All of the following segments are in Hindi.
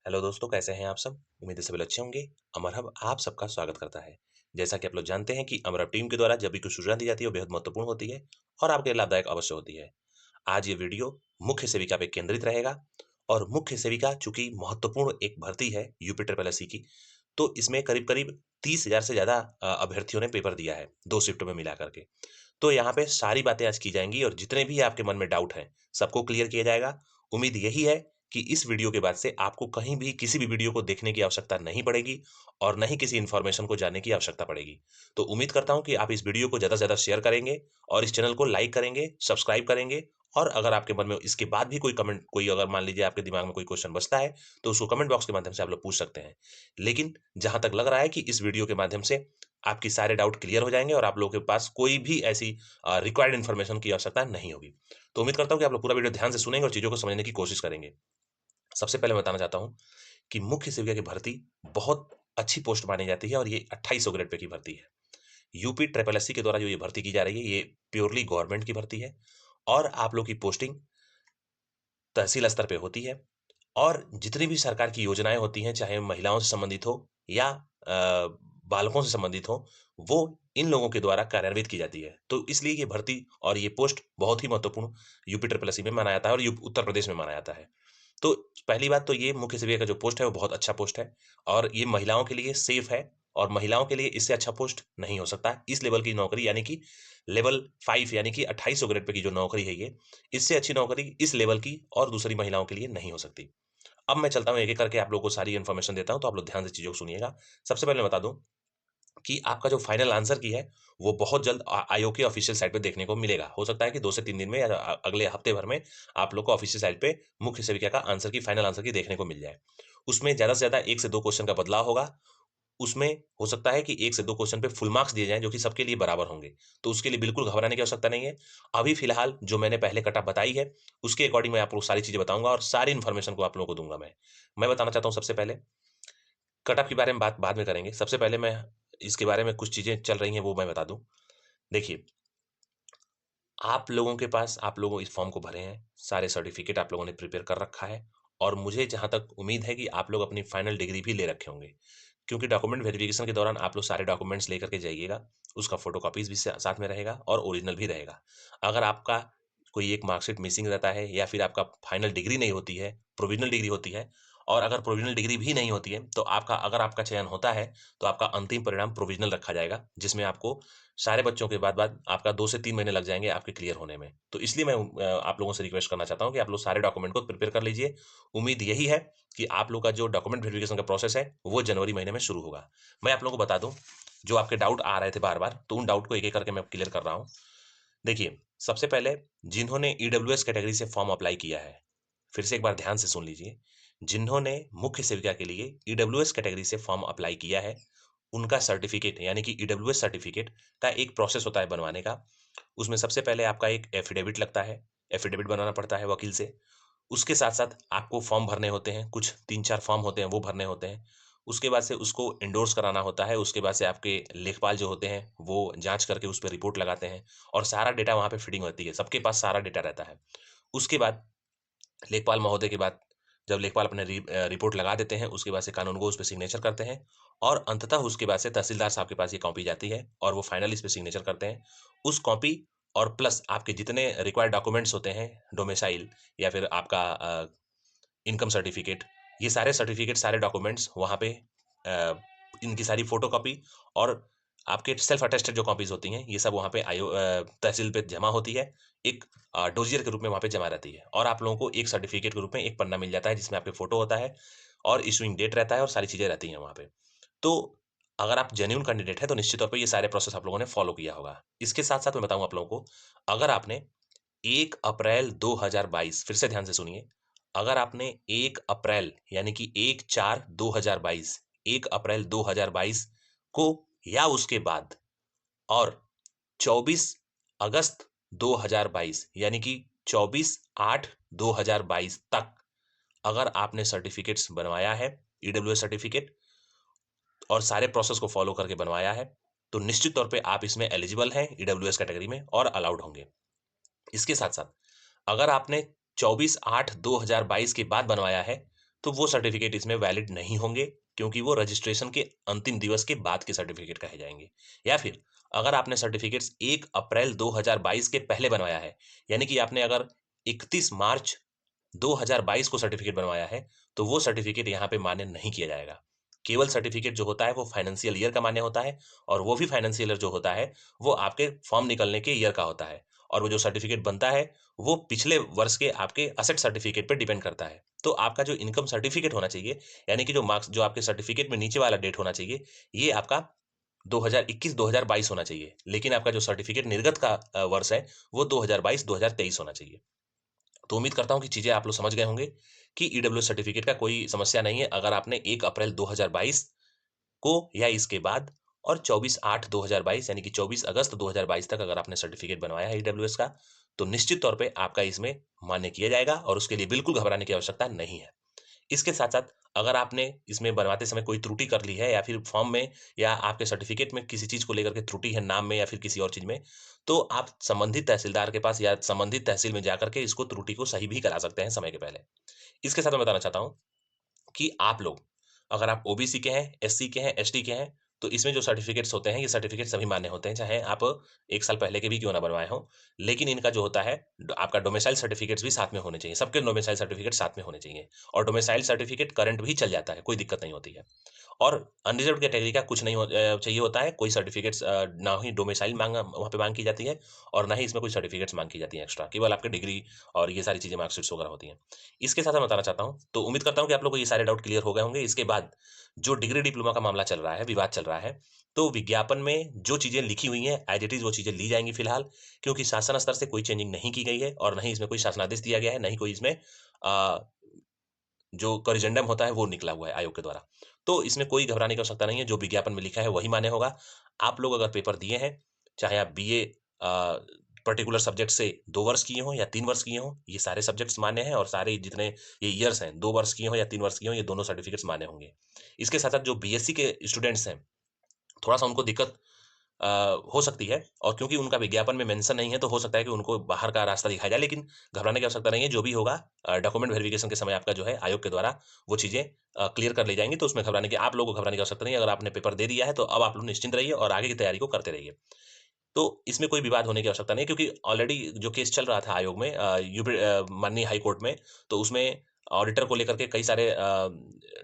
हेलो दोस्तों, कैसे हैं आप सब? उम्मीद है सभी अच्छे होंगे। अमर हब आप सबका स्वागत करता है। जैसा कि आप लोग जानते हैं कि अमर हब टीम के द्वारा जब भी कुछ सूचना दी जाती है वो बेहद महत्वपूर्ण होती है और आपके लिए लाभदायक अवश्य होती है। आज ये वीडियो मुख्य सेविका पे केंद्रित रहेगा और मुख्य सेविका चूंकि महत्वपूर्ण एक भर्ती है यूपी ट्रिपल एससी की, तो इसमें करीब करीब 30,000 से ज्यादा अभ्यर्थियों ने पेपर दिया है 2 शिफ्टों में मिला करके। तो यहाँ पे सारी बातें आज की जाएंगी और जितने भी आपके मन में डाउट हैं सबको क्लियर किया जाएगा। उम्मीद यही है कि इस वीडियो के बाद से आपको कहीं भी किसी भी वीडियो को देखने की आवश्यकता नहीं पड़ेगी और न ही किसी इन्फॉर्मेशन को जानने की आवश्यकता पड़ेगी। तो उम्मीद करता हूं कि आप इस वीडियो को ज्यादा से ज्यादा शेयर करेंगे और इस चैनल को लाइक करेंगे, सब्सक्राइब करेंगे। और अगर आपके मन में इसके बाद भी कोई कमेंट, कोई अगर मान लीजिए आपके दिमाग में कोई क्वेश्चन बचता है तो उसको कमेंट बॉक्स के माध्यम से आप लोग पूछ सकते हैं। लेकिन जहां तक लग रहा है कि इस वीडियो के माध्यम से आपकी सारे डाउट क्लियर हो जाएंगे और आप लोगों के पास कोई भी ऐसी रिक्वायर्ड इन्फॉर्मेशन की आवश्यकता नहीं होगी। तो उम्मीद करता हूं कि आप लोग पूरा वीडियो ध्यान से सुनेंगे और चीजों को समझने की कोशिश करेंगे। सबसे पहले मैं बताना चाहता हूं कि मुख्य सेविका की भर्ती बहुत अच्छी पोस्ट मानी जाती है और ये 2800 ग्रेड पे की भर्ती है। यूपी ट्रिपल एससी के द्वारा जो ये भर्ती की जा रही है ये प्योरली गवर्नमेंट की भर्ती है और आप लोग की पोस्टिंग तहसील स्तर पे होती है। और जितनी भी सरकार की योजनाएं होती हैं, चाहे महिलाओं से संबंधित हो या बालकों से संबंधित हो, वो इन लोगों के द्वारा कार्यान्वित की जाती है। तो इसलिए ये भर्ती और ये पोस्ट बहुत ही महत्वपूर्ण यूपी ट्रिपल एससी में माना जाता है और उत्तर प्रदेश में माना जाता है। तो पहली बात तो ये मुख्य सेविका का जो पोस्ट है वो बहुत अच्छा पोस्ट है और ये महिलाओं के लिए सेफ है और महिलाओं के लिए इससे अच्छा पोस्ट नहीं हो सकता। इस लेवल की नौकरी यानी कि लेवल 5 यानी कि 2800 ग्रेड पे की जो नौकरी है ये, इससे अच्छी नौकरी इस लेवल की और दूसरी महिलाओं के लिए नहीं हो सकती। अब मैं चलता हूँ एक-एक करके आप लोगों को सारी इन्फॉर्मेशन देता हूँ, तो आप लोग ध्यान से चीज़ों को सुनिएगा। सबसे पहले मैं बता दूँ कि आपका जो फाइनल आंसर की है, वो बहुत जल्द आयोग की ऑफिशियल साइट पे देखने को मिलेगा। हो सकता है कि 2 से 3 दिन में या अगले हफ्ते भर में आप लोग को ऑफिशियल साइट पे मुख्य सेविका का आंसर की, फाइनल आंसर की देखने को मिल जाए। उसमें ज़्यादा से ज़्यादा 1 से 2 क्वेश्चन का बदलाव होगा। उसमें हो सकता है कि 1 से 2 क्वेश्चन पे फुल मार्क्स दिए जाएँ, जो कि सबके लिए बराबर होंगे। तो उसके लिए बिल्कुल घबराने की आवश्यकता नहीं है। अभी फिलहाल जो मैंने पहले कट ऑफ बताई है, उसके अकॉर्डिंग मैं आप लोग सारी चीज़ें बताऊँगा और सारी इन्फॉर्मेशन को आप लोगों को दूँगा मैं। मैं बताना चाहता हूँ सबसे पहले, कट ऑफ के बारे में बात बाद में करेंगे। सबसे पहले मैं इसके बारे में कुछ चीज़ें चल रही हैं वो मैं बता दूँ। देखिए, आप लोगों के पास, आप लोगों इस फॉर्म को भरे हैं, सारे सर्टिफ़िकेट आप लोगों ने प्रिपेयर कर रखा है और मुझे जहाँ तक उम्मीद है कि आप लोग अपनी फाइनल डिग्री भी ले रखे होंगे। क्योंकि डॉक्यूमेंट वेरिफिकेशन के दौरान आप लोग सारे डॉक्यूमेंट्स लेकर के जाइएगा, उसका फ़ोटोकॉपीज़ भी साथ में रहेगा और ओरिजिनल भी रहेगा। अगर आपका कोई एक मार्कशीट मिसिंग रहता है या फिर आपका फाइनल डिग्री नहीं होती है, प्रोविज़नल डिग्री होती है और अगर प्रोविज़नल डिग्री भी नहीं होती है, तो अगर आपका चयन होता है, तो आपका अंतिम परिणाम प्रोविज़नल रखा जाएगा, जिसमें आपको सारे बच्चों के बाद-बाद आपका 2 से 3 महीने लग जाएँगे आपके क्लियर होने में। तो इसलिए मैं आप लोगों से रिक्वेस्ट करना चाहता हूँ कि आप लोग सारे डॉक्यूमेंट को प्रिपेयर कर लीजिए। उम्मीद यही है कि आप लोग का जो डॉक्यूमेंट वेरिफिकेशन का प्रोसेस है, वो जनवरी महीने में शुरू होगा। मैं आप लोगों को बता दूँ, जो आपके डाउट आ रहे थे बार-बार, तो उन डाउट को एक-एक करके मैं क्लियर कर रहा हूँ। देखिए, सबसे पहले जिन्होंने ईडब्ल्यूएस कैटेगरी से फॉर्म अप्लाई किया है, फिर से एक बार ध्यान से सुन लीजिए। जिन्होंने मुख्य सेविका के लिए ईडब्ल्यूएस कैटेगरी से फॉर्म अप्लाई किया है, उनका सर्टिफिकेट यानी कि ईडब्ल्यूएस सर्टिफिकेट का एक प्रोसेस होता है बनवाने का। उसमें सबसे पहले आपका एक एफिडेविट लगता है, एफिडेविट बनाना पड़ता है वकील से। उसके साथ-साथ आपको फॉर्म भरने होते हैं, कुछ 3-4 फॉर्म होते हैं, वो भरने होते हैं। उसके बाद से उसको एंडोर्स कराना होता है, उसके बाद से आपके लेखपाल जो होते हैं, वो जाँच करके उस पे रिपोर्ट लगाते हैं और सारा डेटा वहाँ पे फीडिंग होती है, सबके पास सारा डेटा रहता है। उसके बाद लेखपाल महोदय के बाद जब लेखपाल अपने रिपोर्ट लगा देते हैं, उसके बाद से कानूनगो उस पे सिग्नेचर करते हैं और अंततः उसके बाद से तहसीलदार साहब के पास ये कॉपी जाती है और वो फाइनली इस पे सिग्नेचर करते हैं। उस कॉपी और प्लस आपके जितने रिक्वायर्ड डॉक्यूमेंट्स होते हैं, डोमिसाइल या फिर आपका इनकम सर्टिफिकेट, ये सारे सर्टिफिकेट, सारे डॉक्यूमेंट्स वहाँ पे अ, इनकी सारी फ़ोटोकॉपी और आपके सेल्फ अटेस्टेड जो कॉपीज़ होती हैं, ये सब वहाँ पे तहसील पे जमा होती है। एक डोज़ियर के रूप में वहाँ पे जमा रहती है और आप लोगों को एक सर्टिफिकेट के रूप में एक पन्ना मिल जाता है, जिसमें आपके फ़ोटो होता है और इश्यूइंग डेट रहता है और सारी चीज़ें रहती हैं वहाँ पे। तो अगर आप जेन्युइन कैंडिडेट हैं, तो निश्चित तौर पे ये सारे प्रोसेस आप लोगों ने फ़ॉलो किया होगा। इसके साथ-साथ मैं बताऊँ आप लोगों को, अगर आपने 1 अप्रैल 2022, फिर से ध्यान से सुनिए, अगर आपने 1 अप्रैल यानी कि 1/4/2022, 1 अप्रैल 2022 को या उसके बाद और 24 अगस्त 2022 यानी कि 24/8/2022 तक अगर आपने सर्टिफिकेट्स बनवाया है, ईडब्ल्यूएस सर्टिफिकेट, और सारे प्रोसेस को फॉलो करके बनवाया है, तो निश्चित तौर पे आप इसमें एलिजिबल हैं ईडब्ल्यूएस कैटेगरी में और अलाउड होंगे। इसके साथ-साथ अगर आपने 24/8/2022 के बाद बनवाया है, तो वो सर्टिफिकेट इसमें वैलिड नहीं होंगे, क्योंकि वो रजिस्ट्रेशन के अंतिम दिवस के बाद के सर्टिफिकेट कहे जाएंगे। या फिर अगर आपने सर्टिफिकेट्स 1 अप्रैल 2022 के पहले बनवाया है, यानी कि आपने अगर 31 मार्च 2022 को सर्टिफिकेट बनवाया है, तो वो सर्टिफिकेट यहाँ पे मान्य नहीं किया जाएगा। केवल सर्टिफिकेट जो होता है वो फाइनेंशियल ईयर का मान्य होता है, और वो भी फाइनेंशियल ईयर जो होता है वो आपके फॉर्म निकलने के ईयर का होता है, और वो जो सर्टिफिकेट बनता है वो पिछले वर्ष के आपके असेट सर्टिफिकेट पे डिपेंड करता है। तो आपका जो इनकम सर्टिफिकेट होना चाहिए, यानी कि जो मार्क्स जो आपके सर्टिफिकेट में नीचे वाला डेट होना चाहिए, ये आपका 2021-2022 होना चाहिए। लेकिन आपका जो सर्टिफिकेट निर्गत का वर्ष है वो 2022-2023 होना चाहिए। तो उम्मीद करता हूँ कि चीज़ें आप लोग समझ गए होंगे कि ईडब्ल्यूएस सर्टिफिकेट का कोई समस्या नहीं है अगर आपने 1 अप्रैल 2022 को या इसके बाद और 24/8/2022 यानी कि 24 अगस्त 2022 तक अगर आपने सर्टिफिकेट बनवाया है ईडब्ल्यूएस का, तो निश्चित तौर पे आपका इसमें मान्य किया जाएगा और उसके लिए बिल्कुल घबराने की आवश्यकता नहीं है। इसके साथ-साथ अगर आपने इसमें बनवाते समय कोई त्रुटि कर ली है, या फिर फॉर्म में या आपके सर्टिफिकेट में किसी चीज़ को लेकर के त्रुटि है, नाम में या फिर किसी और चीज़ में, तो आप संबंधित तहसीलदार के पास या संबंधित तहसील में जाकर के इसको त्रुटि को सही भी करा सकते हैं समय के पहले। इसके साथ मैं बताना चाहता हूँ कि आप लोग, अगर आप ओबीसी के हैं, एससी के हैं, एसटी के हैं, तो इसमें जो सर्टिफिकेट्स होते हैं, ये सर्टिफिकेट सभी मान्य होते हैं, चाहे आप 1 साल पहले के भी क्यों ना बनवाए हों। लेकिन इनका जो होता है, आपका डोमिसाइल सर्टिफिकेट्स भी साथ में होने चाहिए, सबके डोमिसाइल सर्टिफिकेट साथ में होने चाहिए, और डोमिसाइल सर्टिफिकेट करंट भी चल जाता है, कोई दिक्कत नहीं होती है। और अनरिजर्व्ड कैटेगरी का कुछ नहीं चाहिए होता है, कोई सर्टिफिकेट्स ना ही डोमिसाइल वहाँ पे माँग की जाती है, और ना ही इसमें कोई सर्टिफिकेट्स माँग की जाती हैं एक्स्ट्रा, केवल आपकी डिग्री और ये सारी चीज़ें मार्कशीट्स वगैरह होती हैं। इसके साथ मैं बताना चाहता हूँ, तो उम्मीद करता हूँ कि आप लोगों को ये सारे डाउट क्लियर हो गए होंगे। इसके बाद जो डिग्री डिप्लोमा का मामला चल रहा है, विवाद चल रहा है, तो विज्ञापन में जो चीज़ें लिखी हुई हैं, एज़ इट इज़ वो चीज़ें ली जाएँगी फिलहाल, क्योंकि शासन स्तर से कोई चेंजिंग नहीं की गई है, और ना ही इसमें कोई शासनादेश दिया गया है, ना ही कोई इसमें अ, जो कॉरिजेंडम होता है वो निकला हुआ है आयोग के द्वारा। तो इसमें कोई घबराने की आवश्यकता नहीं है, जो विज्ञापन में लिखा है वही मान्य होगा। आप लोग अगर पेपर दिए हैं, चाहे आप बीए पर्टिकुलर सब्जेक्ट से 2 वर्ष किए हों या 3 वर्ष किए हों, ये सारे सब्जेक्ट्स मान्य हैं, और सारे जितने ये ईयर्स हैं, 2 वर्ष किए हों या 3 वर्ष किए हों, ये दोनों सर्टिफिकेट्स मान्य होंगे। इसके साथ-साथ जो बीएससी के स्टूडेंट्स हैं, थोड़ा-सा उनको दिक्कत अ, हो सकती है, और क्योंकि उनका विज्ञापन में मेंशन नहीं है, तो हो सकता है कि उनको बाहर का रास्ता दिखाया जाए, लेकिन घबराने की आवश्यकता नहीं है। जो भी होगा डॉक्यूमेंट वेरिफिकेशन के समय आपका जो है आयोग के द्वारा वो चीज़ें क्लियर कर ली जाएँगी, तो उसमें आप लोगों को घबराने की आवश्यकता नहीं है। अगर आपने पेपर दे दिया है, तो अब आप लोग निश्चिंत रहिए और आगे की तैयारी को करते रहिए। तो इसमें कोई विवाद होने की आवश्यकता नहीं है, क्योंकि ऑलरेडी जो केस चल रहा था आयोग में माननीय हाई कोर्ट में, तो उसमें ऑडिटर को लेकर के कई सारे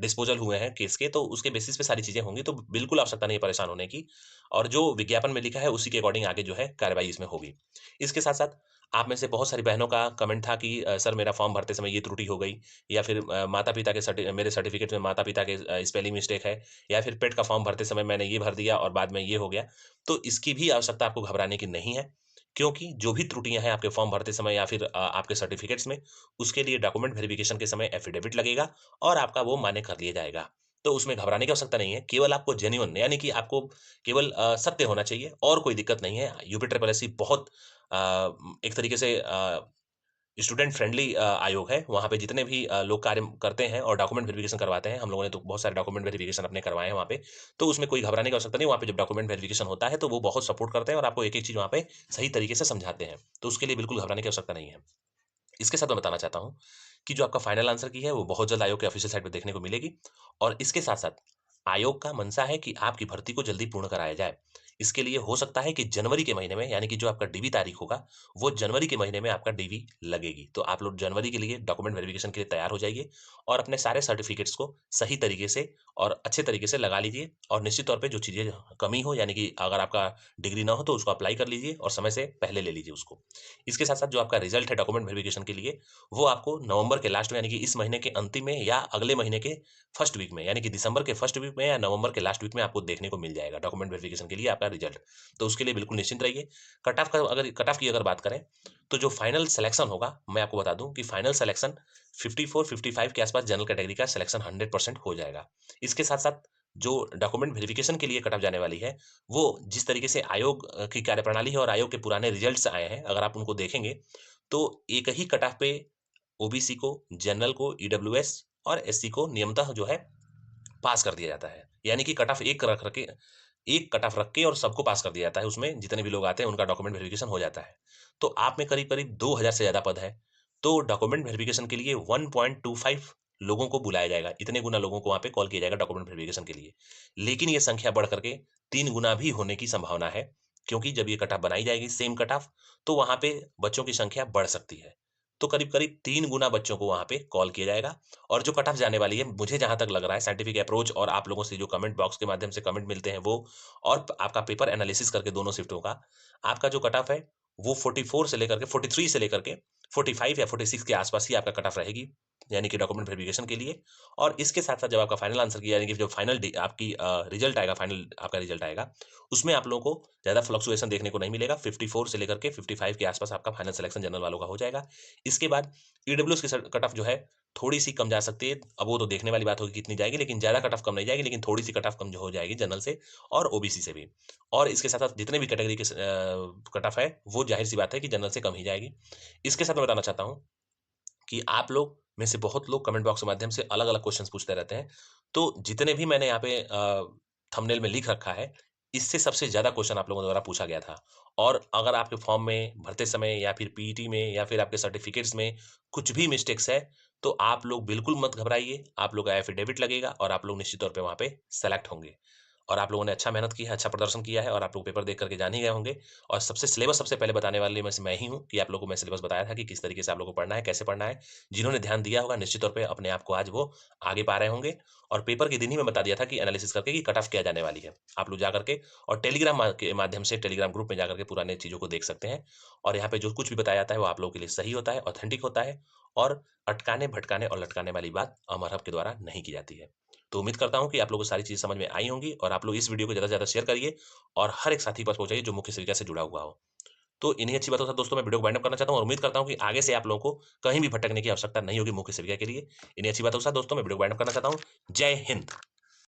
डिस्पोज़ल हुए हैं केस के, तो उसके बेसिस पे सारी चीज़ें होंगी, तो बिल्कुल आवश्यकता नहीं है परेशान होने की, और जो विज्ञापन में लिखा है उसी के अकॉर्डिंग आगे जो है कार्रवाई इसमें होगी। इसके साथ-साथ आप में से बहुत सारी बहनों का कमेंट था कि सर मेरा फॉर्म भरते समय ये त्रुटि हो गई, या फिर माता-पिता के मेरे सर्टिफ़िकेट में माता-पिता के स्पेलिंग मिस्टेक है, या फिर पेट का फॉर्म भरते समय मैंने ये भर दिया और बाद में ये हो गया। तो इसकी भी आवश्यकता आपको घबराने की नहीं है, क्योंकि जो भी त्रुटियाँ हैं आपके फॉर्म भरते समय या फिर आपके सर्टिफिकेट्स में, उसके लिए डॉक्यूमेंट वेरिफिकेशन के समय एफिडेविट लगेगा, और आपका वो मान्य कर लिया जाएगा। तो उसमें घबराने की आवश्यकता नहीं है, केवल आपको जेन्युइन, यानी कि आपको केवल सत्य होना चाहिए, और कोई दिक्कत नहीं है। यूपी ट्रिपल एससी बहुत एक तरीके से स्टूडेंट फ्रेंडली आयोग है। वहाँ पे जितने भी लोग कार्य करते हैं और डॉक्यूमेंट वेरिफिकेशन करवाते हैं, हम लोगों ने तो बहुत सारे डॉक्यूमेंट वेरिफिकेशन अपने करवाए हैं वहाँ पे, तो उसमें कोई घबराने की आवश्यकता नहीं है। वहाँ पे जब डॉक्यूमेंट वेरिफिकेशन होता है, तो वो बहुत सपोर्ट करते हैं और आपको एक-एक चीज़ वहाँ पे सही तरीके से समझाते हैं। तो उसके लिए बिल्कुल घबराने की आवश्यकता नहीं है। इसके साथ मैं बताना चाहता हूँ कि जो आपका फाइनल आंसर की है, वो बहुत जल्द आयोग के ऑफिशियल साइट पे देखने को मिलेगी, और इसके साथ-साथ आयोग का मंशा है कि आपकी भर्ती को जल्दी पूर्ण कराया जाए। इसके लिए हो सकता है कि जनवरी के महीने में, यानी कि जो आपका डीवी तारीख होगा, वो जनवरी के महीने में आपका डीवी लगेगी। तो आप लोग जनवरी के लिए डॉक्यूमेंट वेरिफिकेशन के लिए तैयार हो जाइए, और अपने सारे सर्टिफिकेट्स को सही तरीके से और अच्छे तरीके से लगा लीजिए, और निश्चित तौर पे जो चीज़ें कमी हो, यानी कि अगर आपका डिग्री ना हो, तो उसको अप्लाई कर लीजिए और समय से पहले ले लीजिए उसको। इसके साथ-साथ जो आपका रिज़ल्ट है डॉक्यूमेंट वेरिफिकेशन के लिए, वो आपको नवंबर के लास्ट में, यानी कि इस महीने के अंतिम में या अगले महीने के फर्स्ट वीक में, यानी कि दिसंबर के फर्स्ट वीक में या नवंबर के लास्ट वीक में आपको देखने को मिल जाएगा डॉक्यूमेंट वेरिफिकेशन के लिए आपका रिज़ल्ट। तो उसके लिए बिल्कुल निश्चिंत रहिए। कट ऑफ की अगर बात करें, तो जो फाइनल सिलेक्शन होगा, मैं आपको बता दूँ कि फाइनल सिलेक्शन 54-55 के आसपास जनरल कैटेगरी का सिलेक्शन 100% हो जाएगा। इसके साथ-साथ जो डॉक्यूमेंट वेरिफिकेशन के लिए कट ऑफ जाने वाली है, वो जिस तरीके से आयोग की कार्यप्रणाली है और आयोग के पुराने रिजल्ट्स आए हैं, अगर आप उनको देखेंगे, तो एक ही कट ऑफ पे ओबीसी को, जनरल को, ईडब्ल्यूएस और एससी को नियमतः जो है पास कर दिया जाता है। यानी कि कट ऑफ एक कट ऑफ रख के और सबको पास कर दिया जाता है, उसमें जितने भी लोग आते हैं उनका डॉक्यूमेंट वेरिफिकेशन हो जाता है। तो आप में करीब-करीब 2000 से ज़्यादा पद है। तो डॉक्यूमेंट वेरिफिकेशन के लिए 1.25 लोगों को बुलाया जाएगा, इतने गुना लोगों को वहाँ पे कॉल किया जाएगा डॉक्यूमेंट वेरिफिकेशन के लिए। लेकिन ये संख्या बढ़ करके 3 गुना भी होने की संभावना है, क्योंकि जब ये कट ऑफ बनाई जाएगी सेम कट ऑफ, तो वहाँ पे बच्चों की संख्या बढ़ सकती है। तो करीब-करीब 3 गुना बच्चों को वहाँ पे कॉल किया जाएगा और जो कट ऑफ जाने वाली है, मुझे जहाँ तक लग रहा है साइंटिफिक अप्रोच और आप लोगों से जो कमेंट बॉक्स के माध्यम से कमेंट मिलते हैं वो, और आपका पेपर एनालिसिस करके दोनों शिफ्टों का, आपका जो कट ऑफ है, वो 44 से लेकर के 43 से लेकर के 45 या 46 के आस-पास ही आपका कट ऑफ रहेगी, यानी कि डॉक्यूमेंट वेरिफिकेशन के लिए। और इसके साथ-साथ जब आपका फाइनल आंसर की, यानी कि जब फाइनल आपकी रिजल्ट आएगा, फाइनल आपका रिजल्ट आएगा, उसमें आप लोगों को ज़्यादा फ्लक्चुएशन देखने को नहीं मिलेगा। 54 से लेकर के 55 के आस-पास आपका फाइनल सिलेक्शन जनरल वालों का हो जाएगा। इसके बाद ईडब्ल्यूएस की कट ऑफ जो है, थोड़ी-सी कम जा सकती है। अब वो तो देखने वाली बात होगी कितनी जाएगी, लेकिन ज़्यादा कट ऑफ कम नहीं जाएगी, लेकिन थोड़ी-सी कट ऑफ कम जो हो जाएगी जनरल से और ओबीसी से भी। और इसके साथ-साथ जितने भी कैटेगरी के कट ऑफ है, वो ज़ाहिर-सी बात है कि जनरल से कम ही जाएगी। इसके साथ मैं बताना चाहता हूँ कि आप लोग में से बहुत लोग कमेंट बॉक्स के माध्यम से अलग-अलग क्वेश्चंस पूछते रहते हैं। तो जितने भी मैंने यहाँ पे थंबनेल में लिख रखा है, इससे सबसे ज़्यादा क्वेश्चन आप लोगों द्वारा पूछा गया था। और अगर आपके फॉर्म में भरते समय या फिर पीईटी में या फिर आपके सर्टिफिकेट्स में कुछ भी मिस्टेक्स है, तो आप लोग बिल्कुल मत घबराइए। आप लोग का एफिडेविट लगेगा और आप लोग निश्चित तौर पे वहाँ पे सेलेक्ट होंगे। और आप लोगों ने अच्छा मेहनत की है, अच्छा प्रदर्शन किया है और आप लोग पेपर देख कर के जान ही गए होंगे। और सिलेबस सबसे पहले बताने वाले में से मैं ही हूँ कि आप लोगों को मैं सिलेबस बताया था कि किस तरीके से आप लोगों को पढ़ना है, कैसे पढ़ना है। जिन्होंने ध्यान दिया होगा निश्चित तौर पे अपने आप को आज वो आगे पा रहे होंगे। और पेपर के दिन ही मैं बता दिया था कि एनालिसिस करके कि कट ऑफ क्या जाने वाली है। आप लोग जा करके और टेलीग्राम के माध्यम से टेलीग्राम ग्रुप में जाकर के पुराने चीज़ों को देख सकते हैं। और यहाँ पे जो कुछ भी बताया जाता है वो आप लोगों के लिए सही होता है, ऑथेंटिक होता है और अटकाने, भटकाने और लटकाने वाली बात अमर हब के द्वारा नहीं की जाती है। तो उम्मीद करता हूँ कि आप लोगों को सारी चीज़ें समझ में आई होंगी और आप लोग इस वीडियो को ज़्यादा से ज़्यादा शेयर करिए और हर एक साथी के पास पहुँचाइए जो मुख्य सेविका से जुड़ा हुआ हो। तो इन्हीं अच्छी बातों के साथ दोस्तों मैं वीडियो को वाइंड अप करना चाहता हूँ और उम्मीद करता हूँ कि आगे से आप लोगों को कहीं भी भटकने की आवश्यकता नहीं होगी मुख्य सेविका के लिए। इन्हीं अच्छी बातों के साथ दोस्तों मैं वीडियो को वाइंड अप करना चाहता हूँ। जय हिंद।